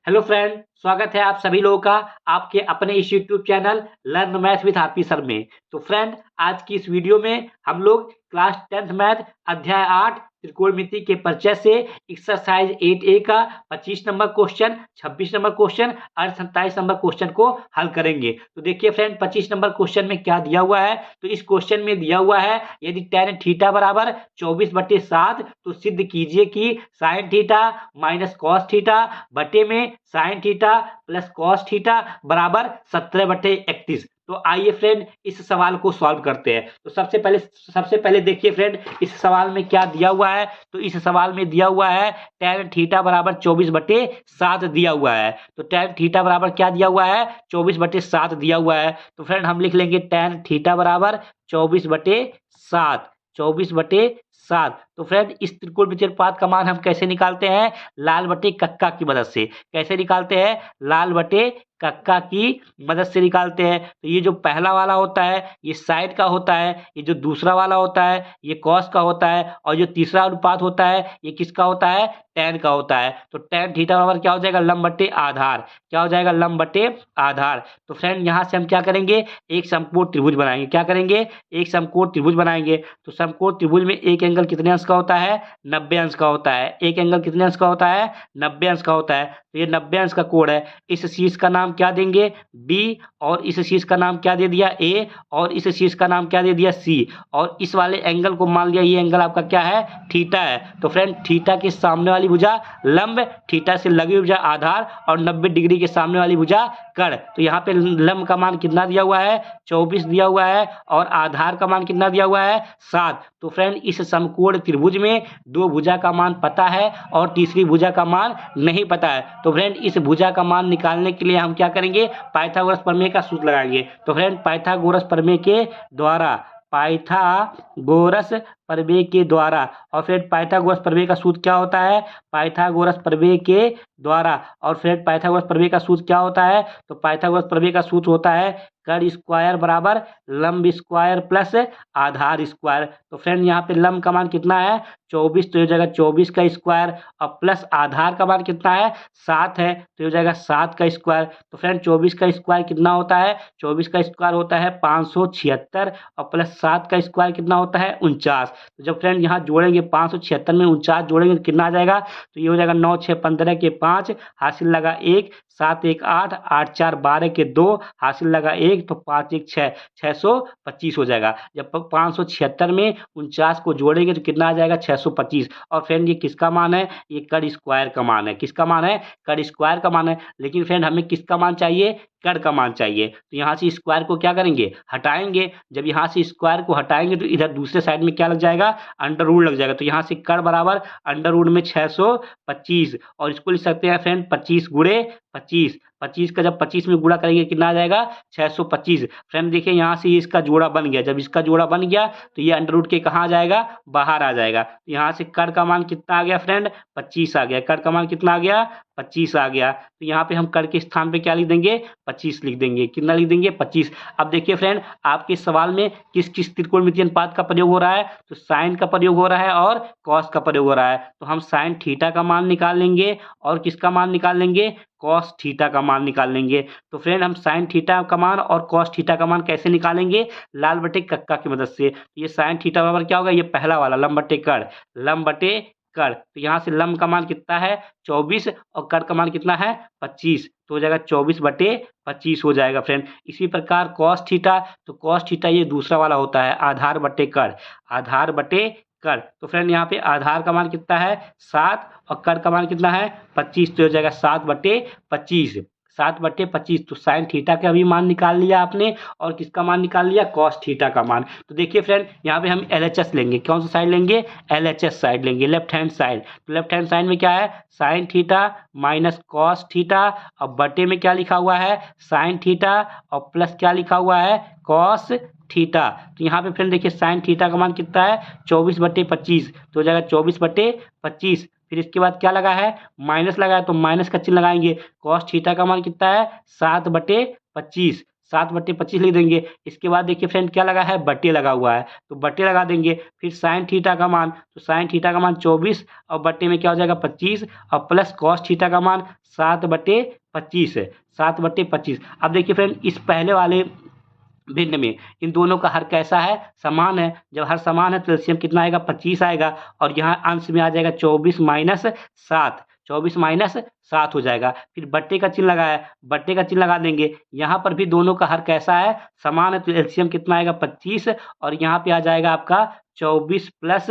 Hello friend, स्वागत है आप सभी लोगों का आपके अपने इस YouTube channel learn math with harpy sir में। तो फ्रेंड, आज की इस वीडियो में हम लोग क्लास 10th मैथ अध्याय 8 त्रिकोणमिति के परिचय से एक्सरसाइज 8A का 25 नंबर क्वेश्चन, 26 नंबर क्वेश्चन और 27 नंबर क्वेश्चन को हल करेंगे। तो देखिए फ्रेंड, 25 नंबर क्वेश्चन में क्या दिया हुआ है। तो इस क्वेश्चन में दिया हुआ है यदि tan थीटा बराबर 24/7 तो सिद्ध कीजिए कि sin theta minus cos theta बटे में sin theta plus cos theta बराबर 17/31। तो आइए फ्रेंड इस सवाल को सॉल्व करते हैं। तो सबसे पहले देखिए फ्रेंड, इस सवाल में क्या दिया हुआ है। तो इस सवाल में दिया हुआ है tan थीटा बराबर 24/7 दिया हुआ है। तो tan थीटा बराबर क्या दिया हुआ है, 24/7 दिया हुआ है। तो फ्रेंड हम लिख लेंगे tan थीटा बराबर 24/7, 24/7। तो फ्रेंड इस त्रिकोणमितीय अनुपात का मान हम कैसे निकालते हैं, लाल बटे कक्का की मदद से। कैसे निकालते हैं, लाल बटे कक्का की मदद से निकालते हैं। तो ये जो पहला वाला होता है ये साइन का होता है, ये जो दूसरा वाला होता है ये कॉस का होता है, और जो तीसरा अनुपात होता है ये किसका होता है, टैन का होता है। तो टैन थीटा बराबर क्या हो जाएगा, लंब बटे आधार। क्या हो जाएगा, लंब बटे आधार। तो फ्रेंड यहाँ से हम क्या करेंगे, एक समकोण त्रिभुज बनाएंगे। क्या करेंगे, एक समकोण त्रिभुज बनाएंगे। तो समकोण त्रिभुज में एक एंगल कितने अंश का होता है, 90 अंश का होता है। एक एंगल कितने अंश का होता है, 90 अंश का होता है। तो ये 90 अंश का कोण है। इस शीर्ष का नाम क्या देंगे, बी, और इस शीर्ष का नाम क्या दे दिया, ए, और इस शीर्ष का नाम क्या दे दिया, सी। और इस वाले एंगल को मान लिया ये एंगल आपका क्या है, थीटा है। तो फ्रेंड थीटा के सामने वाली भुजा लंब, थीटा से लगी भुजा आधार, और 90 डिग्री के सामने वाली भुजा कर्ण। तो यहाँ पे लंब का मान कितना दिया हुआ है, 24 दिया हुआ है, और आधार का मान कितना दिया हुआ है, 7। तो फ्रेंड इस समकोण त्रिभुज में दो भुजा का मान पता है और तीसरी भुजा का मान नहीं पता है। तो फ्रेंड इस भुजा का मान निकालने के लिए हम क्या करेंगे, पाइथागोरस प्रमेय का सूत्र लगाएंगे। तो फ्रेंड पाइथागोरस प्रमेय के द्वारा, पाइथागोरस प्रमेय के द्वारा, और फिर पाइथागोरस प्रमेय का सूत्र क्या होता है, पाइथागोरस प्रमेय के द्वारा, और फिर पाइथागोरस प्रमेय का सूत्र क्या होता है, तो पाइथागोरस प्रमेय का सूत्र होता है कर्ण स्क्वायर बराबर लंब स्क्वायर प्लस आधार स्क्वायर। तो फ्रेंड यहाँ पे लंब का मान कितना है, 24, तो ये हो जाएगा 24 का स्क्वायर, और प्लस आधार का मान कितना है, 7 है, तो ये हो जाएगा 7 का स्क्वायर। तो फ्रेंड 24 का स्क्वायर कितना होता है, 24 का स्क्वायर होता है 576, और प्लस 7 का स्क्वायर कितना होता है, 49। तो जब फ्रेंड यहाँ जोड़ेंगे 576 में 49 जोड़ेंगे तो कितना आ जाएगा, तो ये हो जाएगा 9 6 15 के 5, हासिल लगा 1, 7 1 8, 8 4 12 के 2, हासिल लगा 1, तो 5 1 6, 625 हो जाएगा। जब 576 में 49 को जोड़ेंगे तो कितना आ जाएगा, 625। और फ्रेंड ये किसका मान है, ये कर्ण स्क्वायर का मान है। किसका मान है, कर्ण स्क्वायर का मान है। लेकिन फ्रेंड हमें किसका मान चाहिए, कर्ण का मान चाहिए। तो यहाँ से स्क्वायर को क्या करेंगे, हटाएंगे। जब यहाँ से स्क्वायर को हटाएंगे तो इधर दूसरे साइड में क्या लग जाएगा, अंडर रूट लग जाएगा। तो यहाँ से कर्ण बराबर अंडर रूट में 625, और इसको लिख सकते हैं फ्रेंड 25 गुणे 25। 25 का जब 25 में गुणा करेंगे कितना आ जाएगा, 625। फ्रेंड देखिए यहाँ से ये इसका जोड़ा बन गया। जब इसका जोड़ा बन गया तो ये अंडर रूट के कहाँ आ जाएगा, बाहर आ जाएगा। तो यहाँ से कर्ण का मान कितना आ गया फ्रेंड, 25 आ गया। कर्ण का मान कितना आ गया, 25 आ गया। तो यहाँ पे हम कर्ण के स्थान पे क्या लिख देंगे, 25 लिख देंगे। कितना लिख देंगे, 25। अब देखिए फ्रेंड आपके सवाल में किस किस त्रिकोणमितीय अनुपात का प्रयोग हो रहा है, तो साइन का प्रयोग हो रहा है और कॉस का प्रयोग हो रहा है। तो हम साइन थीटा का मान निकाल लेंगे, और किसका मान निकाल लेंगे, कॉस थीटा का मान निकाल लेंगे। तो फ्रेंड हम साइन थीटा का मान और कॉस थीटा का मान कैसे निकालेंगे, लाल बटे कक्का की मदद से। तो ये साइन थीटा बराबर क्या होगा, ये पहला वाला लंब बटे कर्ण, लंब बटे कर्ण। तो यहाँ से लंब का मान कितना है, 24, और कर्ण का मान कितना है, 25। तो हो जाएगा 24/25 हो जाएगा फ्रेंड। इसी प्रकार कॉस थीटा, तो कॉस थीटा ये दूसरा वाला होता है आधार बटे कर्ण, आधार बटे कर्ण। तो फ्रेंड यहाँ पे आधार का मान कितना है, 7, और कर्ण का मान कितना है, 25। तो हो जाएगा 7/25, 7/25। तो साइन थीटा का भी मान निकाल लिया आपने, और किसका मान निकाल लिया, कॉस थीटा का मान। तो देखिए फ्रेंड यहाँ पे हम LHS लेंगे। कौन सा साइड लेंगे, LHS साइड लेंगे, लेफ्ट हैंड साइड। तो लेफ्ट हैंड साइड में क्या है, sine theta minus cos theta, और बटे में क्या लिखा हुआ है, साइन थीटा, और प्लस क्या लिखा हुआ है, कॉस थीटा। तो यहाँ पे फ्रेंड देखिए साइन थीटा का मान कितना है, 24/25। तो हो जाएगा 24/25। फिर इसके बाद क्या लगा है, माइनस लगा है, तो माइनस का चिन्ह लगाएंगे। कॉस थीटा का मान कितना है, 7/25, 7/25 लिख देंगे। इसके बाद देखिए फ्रेंड क्या लगा है, बट्टे लगा हुआ है, तो बट्टे लगा देंगे। फिर साइन थीटा का मान, तो साइन थीटा का मान 24 और बट्टे में क्या हो जाएगा 25 और प्लस कॉस थीटा का मान 7/25 है, 7/25। अब देखिए फ्रेंड इस पहले वाले भिन्न में इन दोनों का हर कैसा है, समान है। जब हर समान है तो एलसीएम कितना आएगा, 25 आएगा। और यहाँ अंश में आ जाएगा 24 माइनस 7, 24 माइनस 7 हो जाएगा। फिर बट्टे का चिन्ह लगाया, बट्टे का चिन्ह लगा देंगे। यहाँ पर भी दोनों का हर कैसा है, समान है, तो एलसीएम कितना आएगा 25 और यहाँ पे आ जाएगा आपका 24 प्लस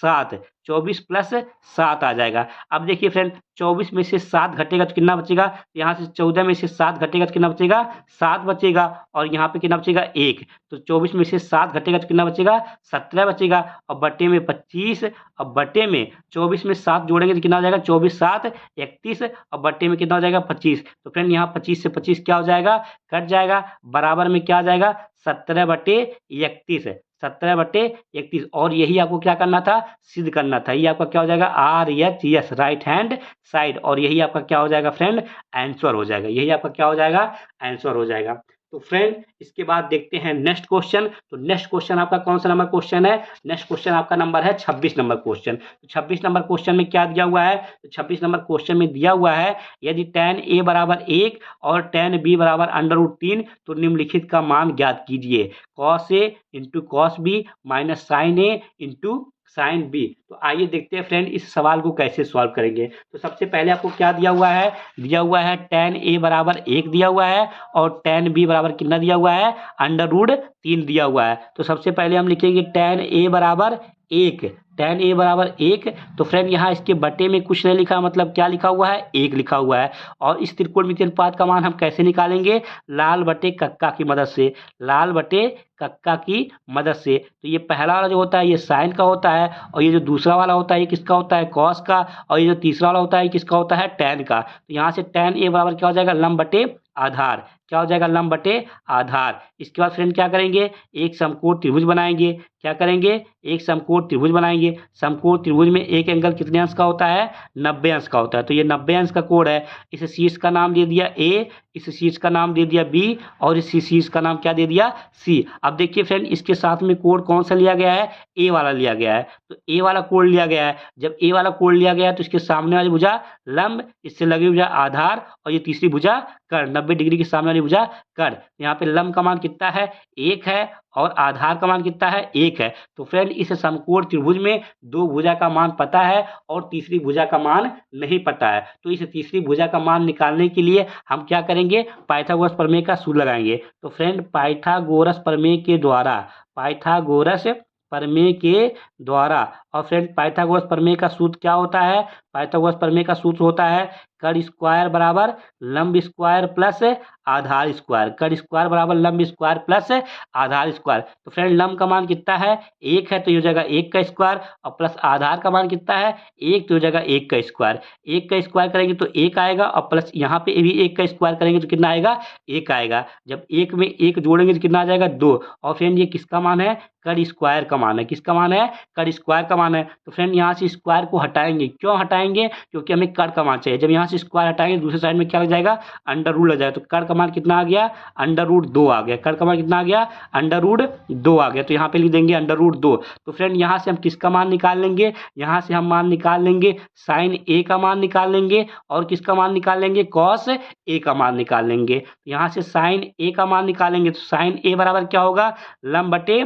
7, 24 प्लस 7 आ जाएगा। अब देखिए फ्रेंड 24 में से 7 घटेगा तो कितना बचेगा, यहाँ से 14 में से 7 घटेगा तो कितना बचेगा, 7 बचेगा। और यहाँ पे कितना बचेगा 1, तो 24 में से 7 घटेगा तो कितना बचेगा, 17 बचेगा। और बट्टे में 25 और बट्टे में 24 में 7 जोड़ेंगे तो कितना हो जाएगा, 24 7 31 और बट्टे में कितना हो जाएगा 25। तो फ्रेंड यहाँ 25 से 25 क्या हो जाएगा, कट जाएगा। बराबर में क्या आ जाएगा 17/31, 17/31। और यही आपको क्या करना था, सिद्ध करना था। ये आपका क्या हो जाएगा, RHS राइट हैंड साइड। और यही आपका क्या हो जाएगा फ्रेंड, आंसर हो जाएगा। यही आपका क्या हो जाएगा, आंसर हो जाएगा। तो फ्रेंड इसके बाद देखते हैं नेक्स्ट क्वेश्चन। तो नेक्स्ट क्वेश्चन आपका कौन सा नंबर क्वेश्चन है, नेक्स्ट क्वेश्चन आपका नंबर है 26 नंबर क्वेश्चन। तो 26 नंबर क्वेश्चन में क्या दिया हुआ है, तो 26 नंबर क्वेश्चन में दिया हुआ है यदि tan a बराबर 1 और tan b बराबर √3 तो निम्नलिखित का मान ज्ञात कीजिए। cos a into cos B minus sine A into sine B. तो आइए देखते हैं फ्रेंड इस सवाल को कैसे सॉल्व करेंगे। तो सबसे पहले आपको क्या दिया हुआ है, दिया हुआ है tan a बराबर 1 दिया हुआ है और tan b बराबर कितना दिया हुआ है, √3 दिया हुआ है। तो सबसे पहले हम लिखेंगे tan a बराबर 1, tan a बराबर 1। तो फ्रेंड यहाँ इसके बटे में कुछ नहीं लिखा, मतलब क्या लिखा हुआ है, 1 लिखा हुआ है। और इस त्रिकोणमितीय अनुपात का मान हम कैसे निकालेंगे, लाल बटे कक्का की मदद से, लाल बटे कक्का की मदद से। तो ये पहला वाला जो होता है ये साइन का होता है और ये जो दूसरा वाला होता है ये किसका होता है, कॉस का। और ये जो तीसरा वाला होता है ये किसका होता है, टैन का। तो यहाँ से tan a बराबर क्या हो जाएगा, लंब बटे आधार। क्या हो जाएगा, लंब बटे आधार। इसके बाद फ्रेंड क्या करेंगे, एक समकोण त्रिभुज बनाएंगे। क्या करेंगे, एक समकोण त्रिभुज बनाएंगे। समकोण त्रिभुज में एक एंगल कितने अंश का होता है, 90 अंश का होता है। तो ये 90 अंश का कोण है। इस शीर्ष का नाम दे दिया A, इस शीर्ष का नाम दे दिया B और इस शीर्ष का नाम क्या दे दिया, C। अब देखिए फ्रेंड इसके साथ में कोण कौन सा लिया गया है, A वाला लिया गया है। तो A वाला कोण लिया गया है। जब A वाला कोण लिया गया है तो इसके सामने वाली भुजा लंब, इससे लगी भुजा आधार और ये तीसरी भुजा कर्ण, 90 डिग्री के सामने वाली भुजा कर्ण। यहाँ पे लंब का मान कितना है, 1 है और आधार का मान कितना है, 1 है। तो फ्रेंड इस समकोण त्रिभुज में दो भुजा का मान पता है और तीसरी भुजा का मान नहीं पता है। तो इस तीसरी भुजा का मान निकालने के लिए हम क्या करेंगे, पाइथागोरस प्रमेय का सूत्र लगाएंगे। तो फ्रेंड पाइथागोरस प्रमेय के द्वारा, पाइथागोरस प्रमेय के द्वारा, और फ्रेंड पाइथागोरस प्रमेय का सूत्र क्या होता है, पाइथागोरस प्रमेय का सूत्र होता है कर्ण स्क्वायर बराबर लंब स्क्वायर प्लस आधार स्क्वायर। कर्ण स्क्वायर बराबर लंब स्क्वायर प्लस आधार स्क्वायर। तो फ्रेंड लंब का मान कितना है, 1 है तो ये हो जाएगा 1 का स्क्वायर और प्लस आधार का मान कितना है, 1 तो हो जाएगा 1 का स्क्वायर। 1 का स्क्वायर करेंगे तो 1 आएगा और प्लस यहाँ पे भी 1 का स्क्वायर करेंगे तो कितना आएगा, 1 आएगा। जब 1 में 1 जोड़ेंगे तो कितना आ जाएगा, 2। और फ्रेंड ये किसका मान है, कर्ण स्क्वायर का मान है। किसका मान है, कर्ण स्क्वायर का मान है। तो फ्रेंड यहाँ से स्क्वायर को हटाएंगे, क्यों हटाएंगे, क्योंकि हमें कर्ण का मान चाहिए। जब यहाँ से स्क्वायर हटाएंगे दूसरे साइड में क्या लग जाएगा, अंडर रूट लग जाएगा। तो कर्ण का मान कितना आ गया, √2 आ गया। कर्ण का मान कितना आ गया, √2 आ गया। तो यहाँ पे लिख देंगे √2। तो फ्रेंड यहाँ से हम किसका मान निकाल लेंगे, यहाँ से हम मान निकाल लेंगे साइन ए का मान निकाल लेंगे और किसका मान निकाल लेंगे, कॉस ए का मान निकाल लेंगे। यहाँ से साइन ए का मान निकालेंगे तो साइन ए बराबर क्या होगा, लंब बटे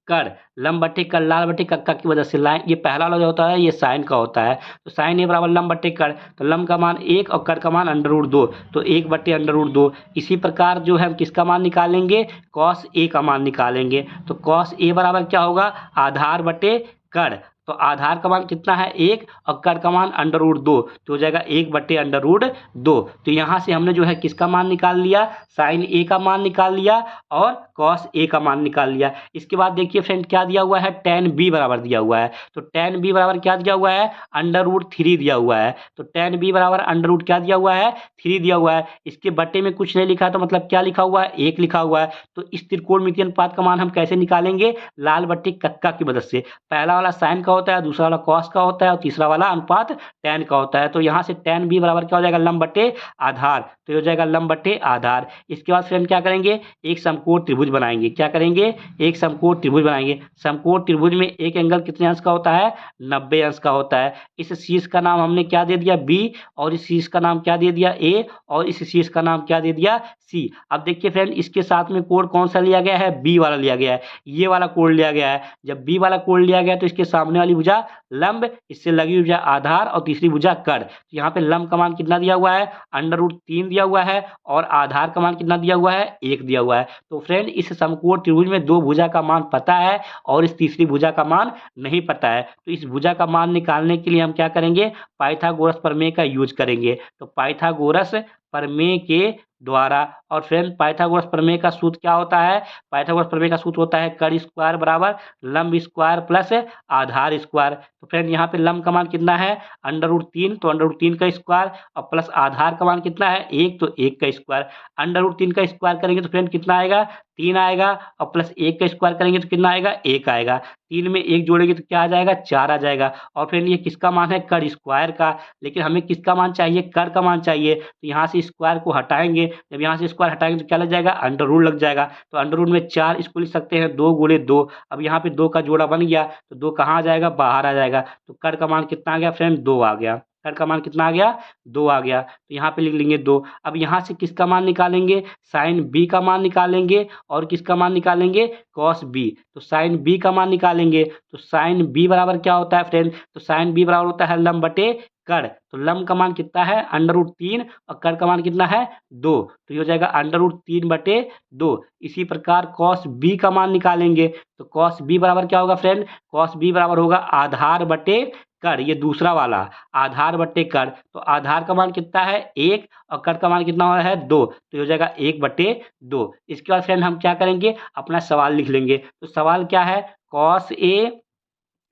कर्ण, लंब बटे कर्ण, लाल बटे कक्का की वजह से लाइन, ये पहला वाला जो होता है ये साइन का होता है। तो साइन ए बराबर लंब बटे कर्ण, तो लंब का मान 1 और कर्ण का मान √2, तो 1 बटे √2। इसी प्रकार जो है हम किसका मान निकालेंगे, कॉस ए का मान निकालेंगे। तो कॉस ए बराबर क्या होगा, आधार बटे कर्ण। तो आधार का मान कितना है, 1 और कर्ण का मान √2, तो हो जाएगा 1 बटे √2। तो यहाँ से हमने जो है किसका मान निकाल लिया, साइन ए का मान निकाल लिया और कॉस ए का मान निकाल लिया। इसके बाद देखिए फ्रेंड क्या दिया हुआ है, tan b बराबर दिया हुआ है। तो tan b बराबर क्या दिया हुआ है, √3 दिया हुआ है। तो tan b बराबर √ क्या दिया हुआ है, 3 दिया हुआ है। इसके बटे में कुछ नहीं लिखा तो मतलब क्या लिखा हुआ है, 1 लिखा हुआ है। तो इस त्रिकोणमितीय अनुपात का मान हम कैसे निकालेंगे, लाल बटे कक्का की मदद से। पहला वाला साइन का होता है, दूसरा वाला कॉस का होता है और तीसरा वाला अनुपात tan का होता है। तो यहाँ से tan b बराबर क्या हो जाएगा, लंब बटे आधार, तो ये हो जाएगा लंब बटे आधार। इसके बाद फ्रेंड क्या करेंगे, एक समकोण त्रिभुज बनाएंगे। क्या करेंगे, एक समकोण त्रिभुज बनाएंगे। समकोण त्रिभुज में एक एंगल कितने अंश का होता है, 90 अंश का होता है। इस शीर्ष का नाम हमने क्या दे दिया, b, और इस शीर्ष का नाम क्या दे दिया, a, और इस शीर्ष का नाम क्या दे दिया, c। अब देखिए फ्रेंड, इसके साथ में कोण कौन सा लिया गया है, b वाला लिया गया है, ये वाला कोण लिया गया है। जब b वाला कोण लिया गया तो इसके सामने वाली भुजा लंब, इससे लगी भुजा आधार और तीसरी भुजा कर्ण। तो यहाँ पे लंब का मान कितना दिया हुआ है, √3 दिया हुआ है, और आधार का मान कितना दिया हुआ है, 1 दिया हुआ है। तो फ्रेंड, इस समकोण त्रिभुज में दो भुजा का मान पता है और इस तीसरी भुजा का मान नहीं पता है। तो इस भुजा का मान निकालने के लिए हम क्या करेंगे, पाइथागोरस प्रमेय का यूज करेंगे। तो पाइथागोरस प्रमेय के द्वारा, और फ्रेंड पाइथागोरस प्रमेय का सूत्र क्या होता है, पाइथागोरस प्रमेय का सूत्र होता है कर्ण स्क्वायर बराबर लंब स्क्वायर प्लस आधार स्क्वायर। तो फ्रेंड यहाँ पे लंब का मान कितना है, √3, तो √3 का स्क्वायर, और प्लस आधार का मान कितना है, 1, तो 1 का स्क्वायर। √3 का स्क्वायर करेंगे तो फ्रेंड कितना आएगा, 3 आएगा, और प्लस 1 का स्क्वायर करेंगे तो कितना आएगा, 1 आएगा। 3 में 1 जोड़ेंगे तो क्या आ जाएगा, 4 आ जाएगा। और फ्रेंड ये किसका मान है, कर्ण स्क्वायर का, लेकिन हमें किसका मान चाहिए, कर्ण का मान चाहिए। तो यहाँ से स्क्वायर को हटाएंगे, जब यहाँ से स्क्वायर हटाएंगे तो क्या लग जाएगा, अंडर लग जाएगा। तो अंडर में 4 इसको लिख सकते हैं 2 गुणे 2। अब यहाँ पे 2 का जोड़ा बन गया, तो 2 कहाँ आ जाएगा, बाहर आ जाएगा। तो कर्ण का मान कितना आ गया फ्रेंड, 2 आ गया। कर्ण का मान कितना आ गया, 2 आ गया। तो यहाँ पे लिख लेंगे 2। अब यहाँ से किसका मान निकालेंगे, साइन बी का मान निकालेंगे, और किसका मान निकालेंगे, कॉस बी। तो साइन बी का मान निकालेंगे, तो साइन बी बराबर क्या होता है फ्रेंड, तो साइन बी बराबर होता है लंब बटे कर्ण। तो लंब का मान कितना है, √3, और कर्ण का मान कितना है, 2। तो ये हो जाएगा √3 बटे 2। इसी प्रकार कॉस बी का मान निकालेंगे, तो कॉस बी बराबर क्या होगा फ्रेंड, कॉस बी बराबर होगा आधार बटे कर्ण, ये दूसरा वाला आधार बटे कर्ण। तो आधार का मान कितना है, 1, और कर्ण का मान कितना हो रहा है, 2। तो ये हो जाएगा 1 बटे 2। इसके बाद फ्रेंड हम क्या करेंगे, अपना सवाल लिख लेंगे। तो सवाल क्या है, cos A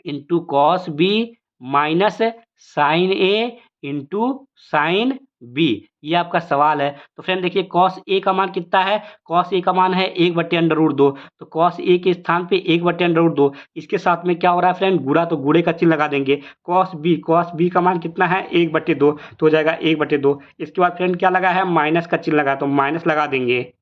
into cos B minus sine A into sine B, ये आपका सवाल है। तो फ्रेंड देखिए, कॉस ए का मान कितना है, कॉस ए का मान है 1 बटे √2। तो कॉस ए के स्थान पे 1 बटे √2, इसके साथ में क्या हो रहा है फ्रेंड, गुणा, तो गुणे का चिन्ह लगा देंगे। कॉस बी का मान कितना है, 1 बटे 2, तो हो जाएगा 1 बटे 2। इसके बाद फ्रेंड क्या लगा है, माइनस का चिन्ह लगा, तो माइनस लगा देंगे,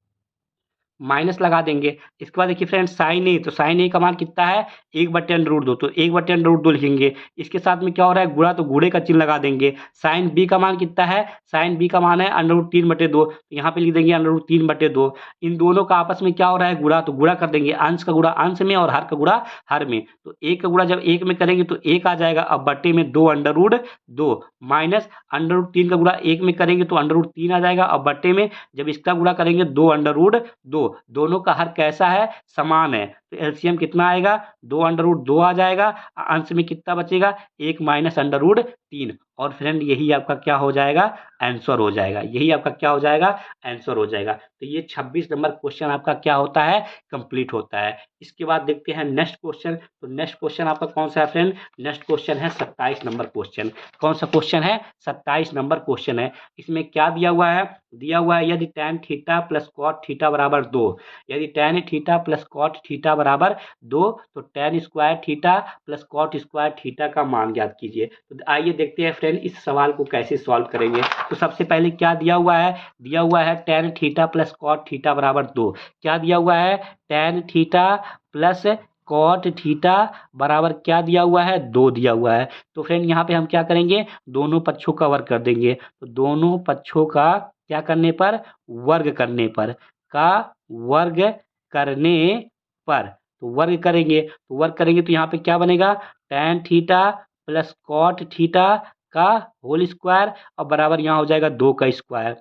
माइनस लगा देंगे। इसके बाद देखिए फ्रेंड साइन ए, तो साइन ए का मान कितना है, 1 बटे √2, तो 1 बटे √2 लिखेंगे। इसके साथ में क्या हो रहा है, गुणा, तो गुणे का चिन्ह लगा देंगे। साइन बी का मान कितना है, साइन बी का मान है √3 बटे 2, तो यहाँ पे लिख देंगे √3 बटे 2। इन दोनों का आपस में क्या हो रहा है, गुणा, तो गुणा कर देंगे, अंश का गुणा अंश में और हर का गुणा हर में। तो 1 का गुणा जब 1 में करेंगे तो 1 आ जाएगा, अब बटे में 2 √2 माइनस √3 का गुणा 1 में करेंगे तो √3 आ जाएगा, अब बटे में जब इसका गुणा करेंगे 2 √2। दोनों का हर कैसा है, समान है। तो एलसीएम कितना आएगा, 2 √2 आ जाएगा, अंश में कितना बचेगा, 1 माइनस √3। और फ्रेंड यही आपका क्या हो जाएगा, आंसर हो जाएगा, यही आपका क्या हो जाएगा, आंसर हो जाएगा। तो ये 26 नंबर क्वेश्चन आपका क्या होता है, कंप्लीट होता है। इसके बाद देखते हैं नेक्स्ट क्वेश्चन। तो नेक्स्ट क्वेश्चन आपका कौन सा है फ्रेंड, नेक्स्ट क्वेश्चन है 27 नंबर क्वेश्चन। कौन सा क्वेश्चन है, 27 नंबर क्वेश्चन है। इसमें क्या दिया हुआ है, दिया हुआ है यदि tan theta plus cot theta बराबर 2, यदि tan theta plus cot theta बराबर 2, तो tan square theta plus cot square theta का मान ज्ञात कीजिए। तो आइए देखते हैं फ्रेंड इस सवाल को कैसे सॉल्व करेंगे। तो सबसे पहले क्या दिया हुआ है, दिया हुआ है tan theta plus cot theta बराबर 2। क्या दिया हुआ है, tan theta plus cot theta बराबर क्या दिया हुआ है, 2 दिया हुआ है। तो फ्रेंड यहाँ पे हम क्या करेंगे, दोनों पक्षों का वर्ग कर देंगे। तो दोनों पक्षों का क्या करने पर, वर्ग करने पर, का वर्ग करने पर, तो वर्ग करेंगे, तो वर्ग करेंगे तो यहाँ पे क्या बनेगा, tan theta plus cot theta का होल स्क्वायर, और बराबर यहाँ हो जाएगा 2 का स्क्वायर।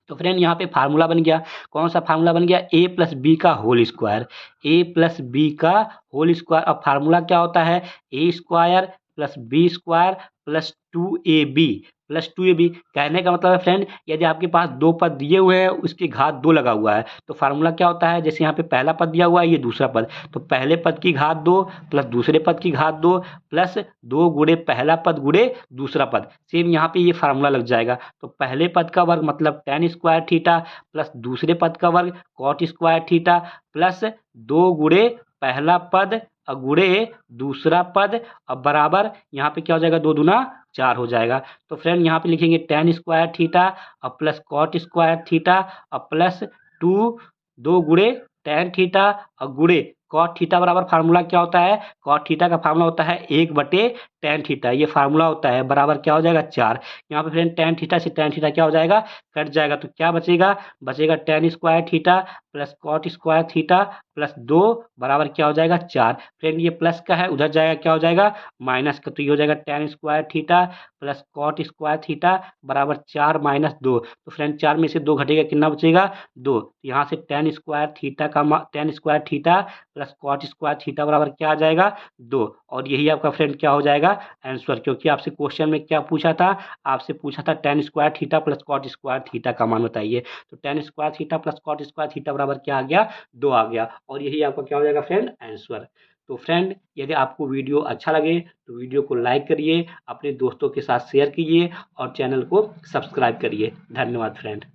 तो फ्रेंड यहाँ पे फार्मूला बन गया, कौन सा फार्मूला बन गया, a प्लस बी का whole square, a plus B का होल स्क्वायर। अब फार्मूला क्या होता है, a square plus B square plus 2ab plus 2ab। कहने का मतलब है फ्रेंड, यदि आपके पास दो पद दिए हुए हैं उसके घात 2 लगा हुआ है, तो फार्मूला क्या होता है, जैसे यहाँ पे पहला पद दिया हुआ है, ये दूसरा पद, तो पहले पद की घात 2 प्लस दूसरे पद की घात 2 प्लस 2 गुणे पहला पद गुणे दूसरा पद। सेम यहाँ पे ये फार्मूला लग जाएगा। तो पहले पद का वर्ग मतलब tan स्क्वायर थीटा प्लस दूसरे पद का वर्ग कॉट स्क्वायर थीटा प्लस 2 गुणे पहला पद गुणे दूसरा पद और बराबर यहाँ पे क्या हो जाएगा 2 दूना 4 हो जाएगा। तो फ्रेंड यहाँ पे लिखेंगे tan स्क्वायर थीटा और प्लस कॉट स्क्वायर थीटा और प्लस 2 गुणे tan थीटा और गुणे कॉट थीटा बराबर फार्मूला क्या होता है, कॉट थीटा का फार्मूला होता है 1/tan थीटा, ये फार्मूला होता है बराबर क्या हो जाएगा 4। यहाँ पे फ्रेंड tan थीटा से tan थीटा क्या हो जाएगा, कट जाएगा, तो क्या बचेगा, बचेगा tan square theta plus cot square theta plus 2 बराबर क्या हो जाएगा 4। फ्रेंड ये प्लस का है, उधर जाएगा क्या हो जाएगा माइनस का, तो ये हो जाएगा tan square theta plus cot square theta बराबर 4 माइनस 2। तो फ्रेंड 4 में से 2 घटेगा, कितना बचेगा 2। यहाँ से tan स्क्वायर थीटा का tan square theta plus cot square theta बराबर क्या आ जाएगा 2। और यही आपका फ्रेंड क्या हो जाएगा आंसर, क्योंकि आपसे क्वेश्चन में क्या पूछा था, आपसे पूछा था tan square theta plus cot square theta का मान बताइए। तो tan square theta plus cot square theta बराबर क्या आ गया 2 आ गया, और यही आपका क्या हो जाएगा फ्रेंड आंसर। तो फ्रेंड यदि आपको वीडियो अच्छा लगे तो वीडियो को लाइक करिए, अपने दोस्तों के साथ शेयर कीजिए और चैनल को सब्सक्राइब करिए। धन्यवाद फ्रेंड।